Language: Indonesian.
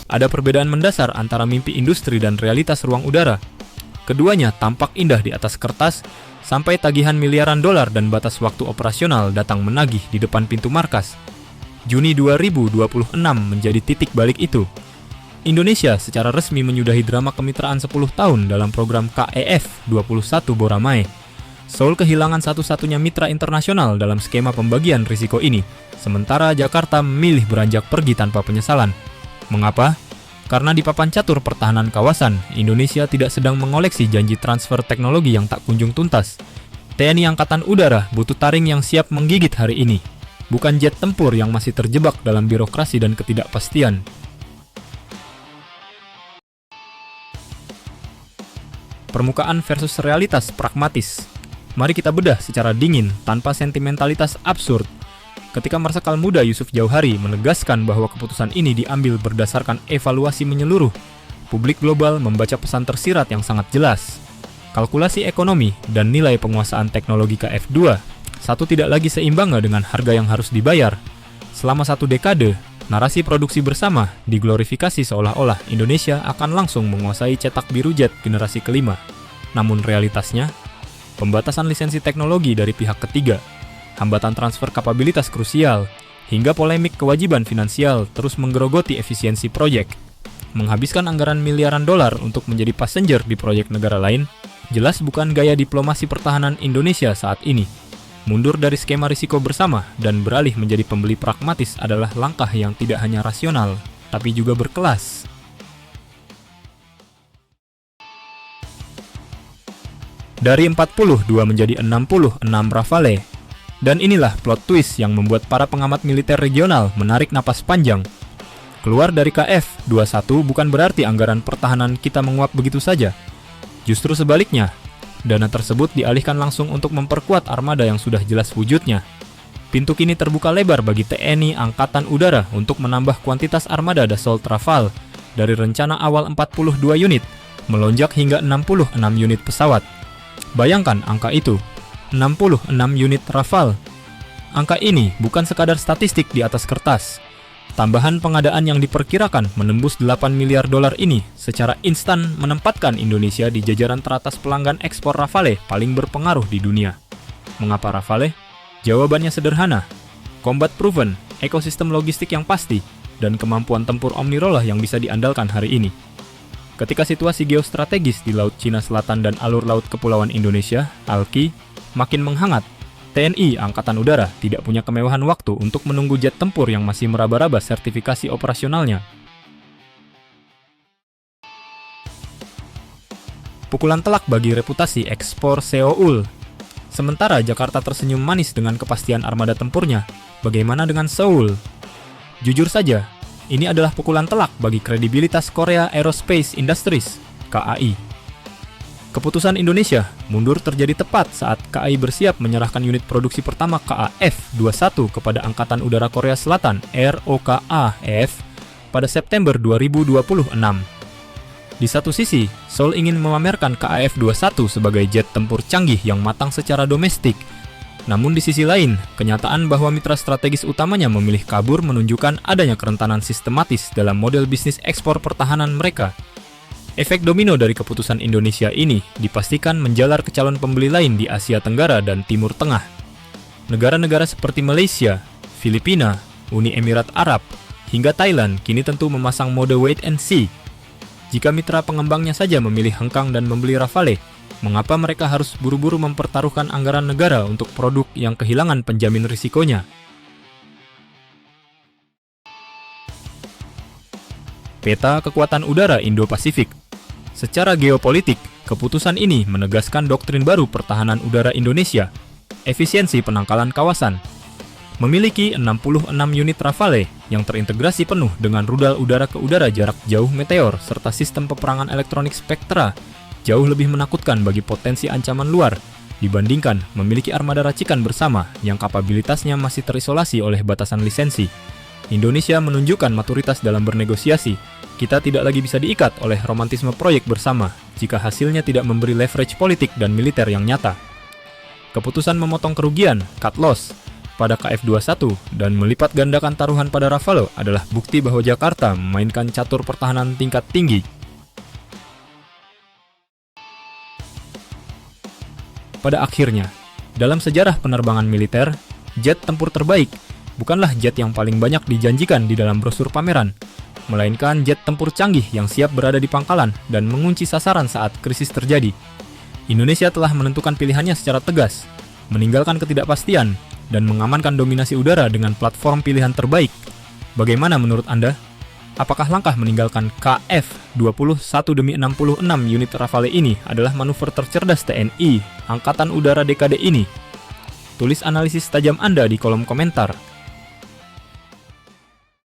Ada perbedaan mendasar antara mimpi industri dan realitas ruang udara. Keduanya tampak indah di atas kertas, sampai tagihan miliaran dolar dan batas waktu operasional datang menagih di depan pintu markas. Juni 2026 menjadi titik balik itu. Indonesia secara resmi menyudahi drama kemitraan 10 tahun dalam program KEF 21 Boramae. Seoul kehilangan satu-satunya mitra internasional dalam skema pembagian risiko ini, sementara Jakarta memilih beranjak pergi tanpa penyesalan. Mengapa? Karena di papan catur pertahanan kawasan, Indonesia tidak sedang mengoleksi janji transfer teknologi yang tak kunjung tuntas. TNI Angkatan Udara butuh taring yang siap menggigit hari ini, bukan jet tempur yang masih terjebak dalam birokrasi dan ketidakpastian. Permukaan versus realitas pragmatis. Mari kita bedah secara dingin, tanpa sentimentalitas absurd. Ketika Marsikal Muda Yusuf Jauhari menegaskan bahwa keputusan ini diambil berdasarkan evaluasi menyeluruh, publik global membaca pesan tersirat yang sangat jelas. Kalkulasi ekonomi dan nilai penguasaan teknologi KF2, satu tidak lagi seimbang dengan harga yang harus dibayar. Selama 1 dekade, narasi produksi bersama diglorifikasi seolah-olah Indonesia akan langsung menguasai cetak biru jet generasi kelima. Namun realitasnya, pembatasan lisensi teknologi dari pihak ketiga, hambatan transfer kapabilitas krusial, hingga polemik kewajiban finansial terus menggerogoti efisiensi proyek. Menghabiskan anggaran miliaran dolar untuk menjadi passenger di proyek negara lain, jelas bukan gaya diplomasi pertahanan Indonesia saat ini. Mundur dari skema risiko bersama dan beralih menjadi pembeli pragmatis adalah langkah yang tidak hanya rasional, tapi juga berkelas. Dari 42 menjadi 66 Rafale. Dan inilah plot twist yang membuat para pengamat militer regional menarik napas panjang. Keluar dari KF-21 bukan berarti anggaran pertahanan kita menguap begitu saja. Justru sebaliknya, dana tersebut dialihkan langsung untuk memperkuat armada yang sudah jelas wujudnya. Pintu kini terbuka lebar bagi TNI Angkatan Udara untuk menambah kuantitas armada Dassault Rafale dari rencana awal 42 unit, melonjak hingga 66 unit pesawat. Bayangkan angka itu, 66 unit Rafale. Angka ini bukan sekadar statistik di atas kertas. Tambahan pengadaan yang diperkirakan menembus 8 miliar dolar ini secara instan menempatkan Indonesia di jajaran teratas pelanggan ekspor Rafale paling berpengaruh di dunia. Mengapa Rafale? Jawabannya sederhana. Combat proven, ekosistem logistik yang pasti, dan kemampuan tempur omnirol yang bisa diandalkan hari ini. Ketika situasi geostrategis di Laut Cina Selatan dan alur laut Kepulauan Indonesia, ALKI, makin menghangat, TNI Angkatan Udara tidak punya kemewahan waktu untuk menunggu jet tempur yang masih meraba-raba sertifikasi operasionalnya. Pukulan telak bagi reputasi ekspor Seoul. Sementara Jakarta tersenyum manis dengan kepastian armada tempurnya, bagaimana dengan Seoul? Jujur saja, ini adalah pukulan telak bagi kredibilitas Korea Aerospace Industries, KAI. Keputusan Indonesia mundur terjadi tepat saat KAI bersiap menyerahkan unit produksi pertama KAF-21 kepada Angkatan Udara Korea Selatan ROKA-EF pada September 2026. Di satu sisi, Seoul ingin memamerkan KAF-21 sebagai jet tempur canggih yang matang secara domestik. Namun di sisi lain, kenyataan bahwa mitra strategis utamanya memilih kabur menunjukkan adanya kerentanan sistematis dalam model bisnis ekspor pertahanan mereka. Efek domino dari keputusan Indonesia ini dipastikan menjalar ke calon pembeli lain di Asia Tenggara dan Timur Tengah. Negara-negara seperti Malaysia, Filipina, Uni Emirat Arab, hingga Thailand kini tentu memasang mode wait and see. Jika mitra pengembangnya saja memilih hengkang dan membeli Rafale, mengapa mereka harus buru-buru mempertaruhkan anggaran negara untuk produk yang kehilangan penjamin risikonya? Peta kekuatan udara Indo-Pasifik. Secara geopolitik, keputusan ini menegaskan doktrin baru pertahanan udara Indonesia, efisiensi penangkalan kawasan. Memiliki 66 unit Rafale yang terintegrasi penuh dengan rudal udara ke udara jarak jauh Meteor serta sistem peperangan elektronik Spectra, jauh lebih menakutkan bagi potensi ancaman luar dibandingkan memiliki armada racikan bersama yang kapabilitasnya masih terisolasi oleh batasan lisensi. Indonesia menunjukkan maturitas dalam bernegosiasi. Kita tidak lagi bisa diikat oleh romantisme proyek bersama jika hasilnya tidak memberi leverage politik dan militer yang nyata. Keputusan memotong kerugian, cut loss, pada KF-21 dan melipat gandakan taruhan pada Rafale adalah bukti bahwa Jakarta memainkan catur pertahanan tingkat tinggi. Pada akhirnya, dalam sejarah penerbangan militer, jet tempur terbaik bukanlah jet yang paling banyak dijanjikan di dalam brosur pameran, melainkan jet tempur canggih yang siap berada di pangkalan dan mengunci sasaran saat krisis terjadi. Indonesia telah menentukan pilihannya secara tegas, meninggalkan ketidakpastian, dan mengamankan dominasi udara dengan platform pilihan terbaik. Bagaimana menurut Anda? Apakah langkah meninggalkan KF-21 demi 66 unit Rafale ini adalah manuver tercerdas TNI Angkatan Udara dekade ini? Tulis analisis tajam Anda di kolom komentar.